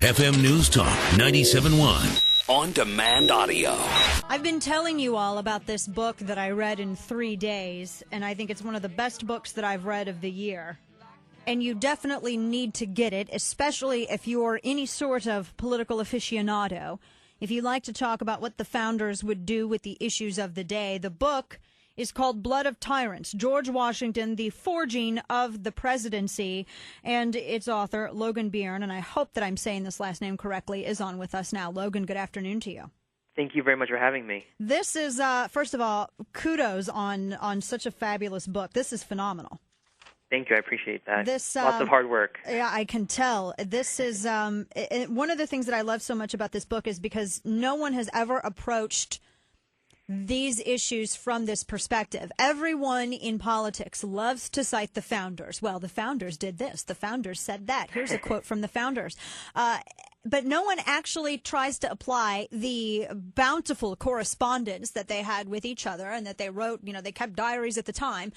FM News Talk 97.1. On-demand audio. I've been telling you all about this book that I read in 3 days, and I think it's one of the best books that I've read of the year. And you definitely need to get it, especially if you're any sort of political aficionado. If you like to talk about what the founders would do with the issues of the day, the book is called Blood of Tyrants, George Washington, the Forging of the Presidency, and its author, Logan Beirne, and I hope that I'm saying this last name correctly, is on with us now. Logan, good afternoon to you. Thank you very much for having me. This is, first of all, kudos on such a fabulous book. This is phenomenal. Thank you. I appreciate that. Lots of hard work. Yeah, I can tell. This is one of the things that I love so much about this book is because no one has ever approached these issues from this perspective. Everyone in politics loves to cite the founders. Well, the founders did this. The founders said that. Here's a quote from the founders. But no one actually tries to apply the bountiful correspondence that they had with each other and that they wrote, they kept diaries at the time,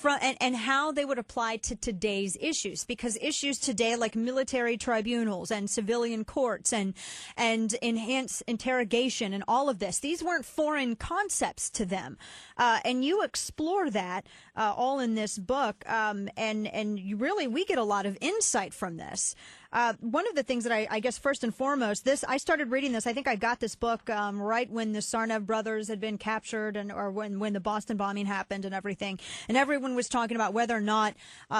and how they would apply to today's issues. Because issues today like military tribunals and civilian courts and enhanced interrogation and all of this, these weren't foreign concepts to them. And you explore that all in this book, and you really, we get a lot of insight from this. One of the things that I guess first and foremost, I started reading this. I think I got this book right when the Tsarnaev brothers had been captured, or when the Boston bombing happened and everything. And everyone was talking about whether or not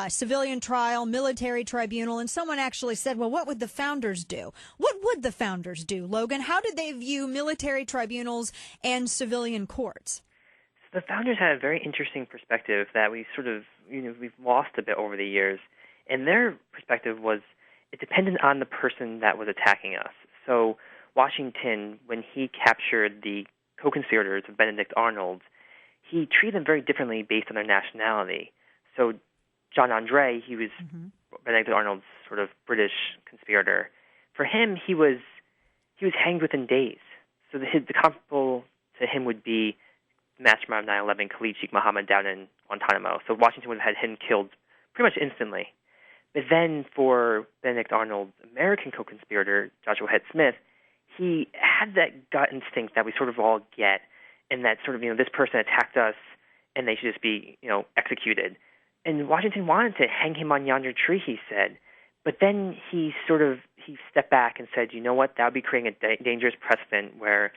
civilian trial, military tribunal, and someone actually said, well, what would the founders do? What would the founders do, Logan? How did they view military tribunals and civilian courts? So the founders had a very interesting perspective that we sort of, we've lost a bit over the years. And their perspective was, it depended on the person that was attacking us. So Washington, when he captured the co-conspirators of Benedict Arnold, he treated them very differently based on their nationality. So John Andre, he was Benedict Arnold's sort of British conspirator. For him, he was hanged within days. So the comparable to him would be the mastermind of 9/11, Khalid Sheikh Mohammed down in Guantanamo. So Washington would have had him killed pretty much instantly. But then for Benedict Arnold's American co-conspirator, Joshua Head Smith, he had that gut instinct that we sort of all get, and that sort of, this person attacked us and they should just be, executed. And Washington wanted to hang him on yonder tree, he said. But then he stepped back and said, you know what, that would be creating a dangerous precedent where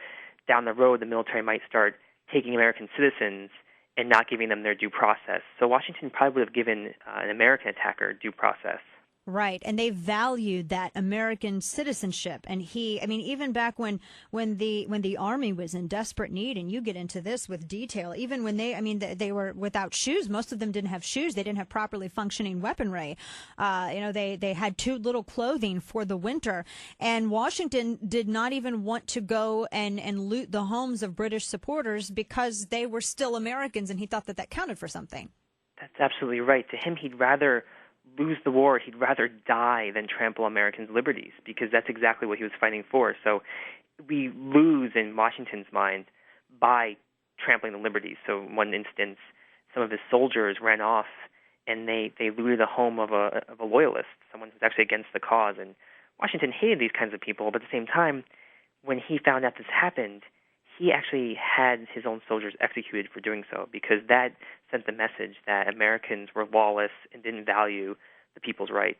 down the road the military might start taking American citizens and not giving them their due process. So Washington probably would have given an American attacker due process. Right, and they valued that American citizenship. And even back when the Army was in desperate need, and you get into this with detail, even when they were without shoes. Most of them didn't have shoes. They didn't have properly functioning weaponry. They had too little clothing for the winter. And Washington did not even want to go and loot the homes of British supporters because they were still Americans, and he thought that counted for something. That's absolutely right. To him, he'd rather lose the war. He'd rather die than trample Americans' liberties, because that's exactly what he was fighting for. So we lose in Washington's mind by trampling the liberties. So in one instance, some of his soldiers ran off and they looted the home of a loyalist, someone who was actually against the cause. And Washington hated these kinds of people, but at the same time, when he found out this happened, he actually had his own soldiers executed for doing so, because that sent the message that Americans were lawless and didn't value the people's rights.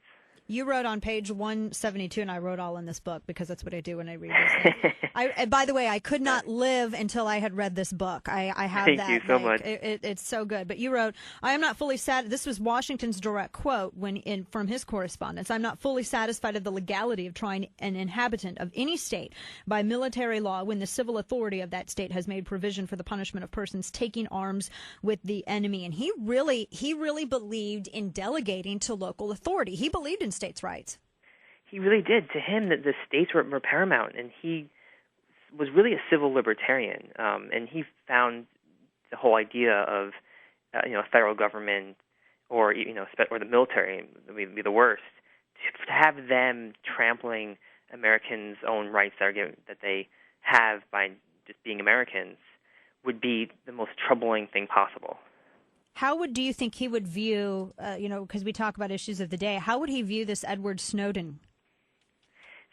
You wrote on page 172, and I wrote all in this book because that's what I do when I read this. By the way, I could not live until I had read this book. I have Thank that. Thank you so much. It's so good. But you wrote, I am not fully this was Washington's direct quote from his correspondence. I'm not fully satisfied of the legality of trying an inhabitant of any state by military law when the civil authority of that state has made provision for the punishment of persons taking arms with the enemy. And he really believed in delegating to local authority. He believed in states' rights. He really did. To him, the states were paramount, and he was really a civil libertarian. And he found the whole idea of a federal government or the military would be the worst. To have them trampling Americans' own rights that they have by just being Americans would be the most troubling thing possible. How do you think he would view, because we talk about issues of the day, how would he view this Edward Snowden?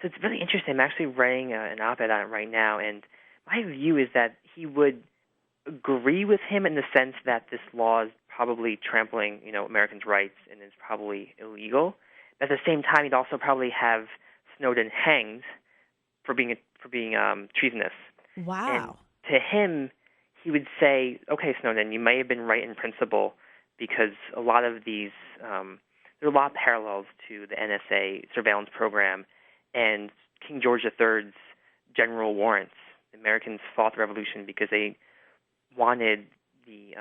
So it's really interesting. I'm actually writing an op-ed on it right now, and my view is that he would agree with him in the sense that this law is probably trampling, Americans' rights and is probably illegal. But at the same time, he'd also probably have Snowden hanged for being treasonous. Wow. And to him, he would say, "Okay, Snowden, you may have been right in principle, because a lot of these there are a lot of parallels to the NSA surveillance program and King George III's general warrants. The Americans fought the revolution because they wanted the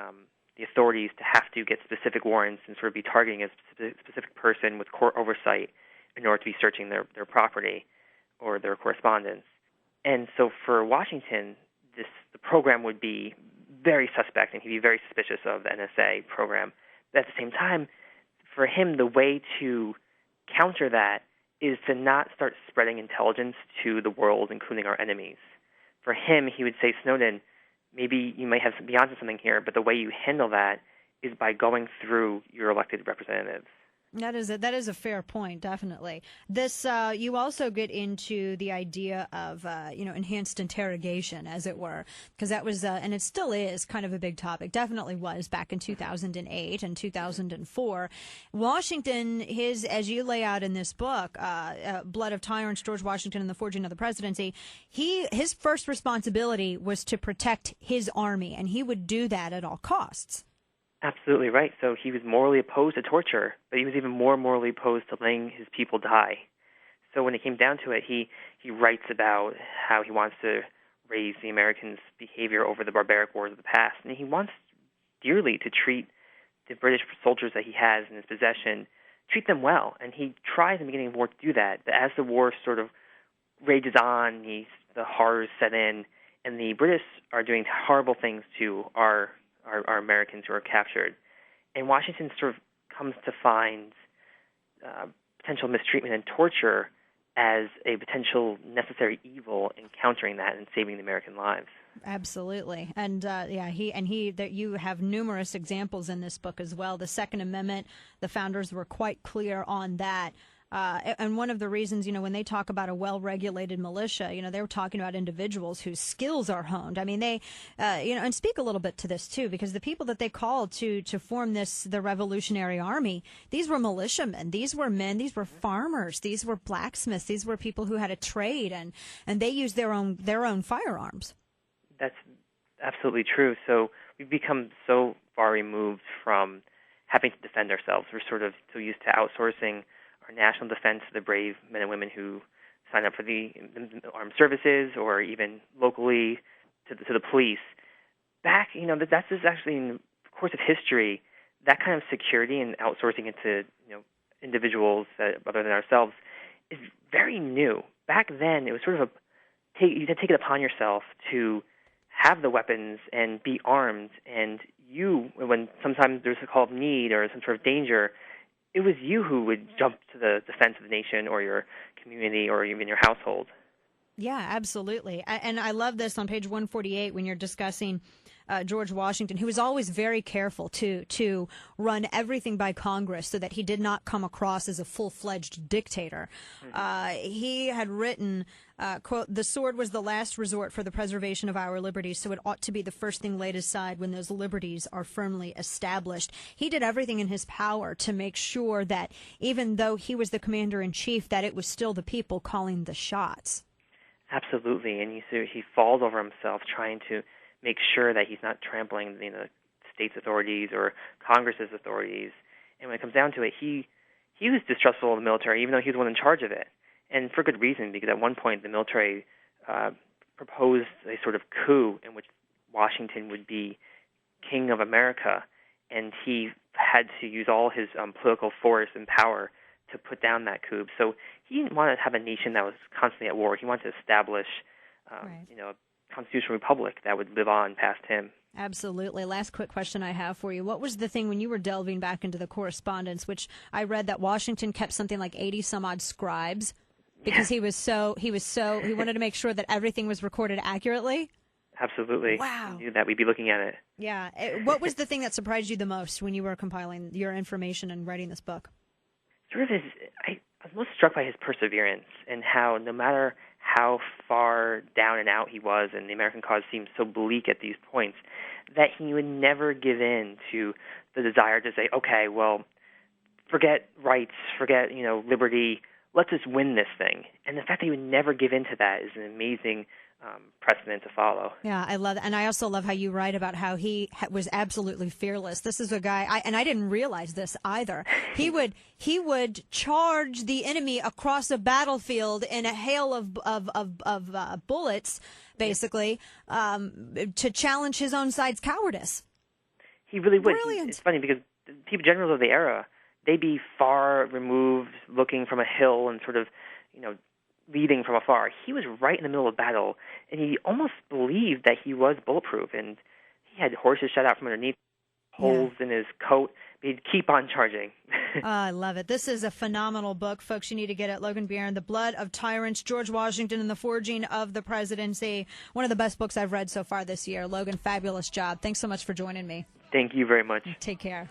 authorities to have to get specific warrants and sort of be targeting a specific person with court oversight in order to be searching their property or their correspondence. And so for Washington, the program would be very suspect, and he'd be very suspicious of the NSA program. But at the same time, for him, the way to counter that is to not start spreading intelligence to the world, including our enemies. For him, he would say, Snowden, maybe you might have be onto something here, but the way you handle that is by going through your elected representatives. That is a fair point, definitely. This you also get into the idea of enhanced interrogation, as it were, because that was and it still is kind of a big topic. Definitely was back in 2008 and 2004. Washington, as you lay out in this book, Blood of Tyrants, George Washington and the Forging of the Presidency. His first responsibility was to protect his army, and he would do that at all costs. Absolutely right. So he was morally opposed to torture, but he was even more morally opposed to letting his people die. So when it came down to it, he writes about how he wants to raise the Americans' behavior over the barbaric wars of the past, and he wants dearly to treat the British soldiers that he has in his possession, treat them well. And he tries in the beginning of the war to do that, but as the war sort of rages on, the horrors set in, and the British are doing horrible things to our Americans who are captured. And Washington sort of comes to find potential mistreatment and torture as a potential necessary evil in countering that and saving the American lives. Absolutely. And you have numerous examples in this book as well. The Second Amendment, the founders were quite clear on that. And one of the reasons, when they talk about a well-regulated militia, they were talking about individuals whose skills are honed. I mean, they, and speak a little bit to this too, because the people that they called to form the Revolutionary Army, these were militiamen, these were men, these were farmers, these were blacksmiths, these were people who had a trade, and they used their own firearms. That's absolutely true. So we've become so far removed from having to defend ourselves. We're sort of so used to outsourcing our national defense to the brave men and women who sign up for the armed services, or even locally to the police. Back, that's just actually in the course of history, that kind of security and outsourcing it to individuals other than ourselves is very new. Back then, it was sort of you had to take it upon yourself to have the weapons and be armed, and when sometimes there's a call of need or some sort of danger, it was you who would jump to the defense of the nation or your community or even your household. Yeah, absolutely. And I love this on page 148 when you're discussing George Washington, who was always very careful to run everything by Congress so that he did not come across as a full-fledged dictator. Mm-hmm. He had written, quote, "The sword was the last resort for the preservation of our liberties, so it ought to be the first thing laid aside when those liberties are firmly established." He did everything in his power to make sure that even though he was the commander-in-chief, that it was still the people calling the shots. Absolutely, and he falls over himself trying to make sure that he's not trampling the state's authorities or Congress's authorities. And when it comes down to it, he was distrustful of the military, even though he was the one in charge of it, and for good reason, because at one point the military proposed a sort of coup in which Washington would be king of America, and he had to use all his political force and power to put down that coup. So he didn't want to have a nation that was constantly at war. He wanted to establish, a constitutional republic that would live on past him. Absolutely. Last quick question I have for you. What was the thing when you were delving back into the correspondence, which I read that Washington kept something like 80 some odd scribes because he wanted to make sure that everything was recorded accurately? Absolutely. Wow. We knew that we'd be looking at it. Yeah. What was the thing that surprised you the most when you were compiling your information and writing this book? Sort of I was most struck by his perseverance and how no matter how far down and out he was and the American cause seemed so bleak at these points, that he would never give in to the desire to say, okay, well, forget rights, forget, liberty, let's just win this thing. And the fact that he would never give in to that is an amazing precedent to follow. Yeah, I love that. And I also love how you write about how he was absolutely fearless. This is a guy, and I didn't realize this either. He would charge the enemy across a battlefield in a hail of bullets, basically, to challenge his own side's cowardice. He really would. Brilliant. It's funny because people generals of the era, they'd be far removed, looking from a hill and sort of, leading from afar. He was right in the middle of battle, and he almost believed that he was bulletproof, and he had horses shut out from underneath, holes in his coat, but he'd keep on charging. I love it. This is a phenomenal book, folks. You need to get it. Logan Beirne, The Blood of Tyrants, George Washington and the Forging of the Presidency. One of the best books I've read so far this year. Logan, fabulous job. Thanks so much for joining me. Thank you very much. Take care.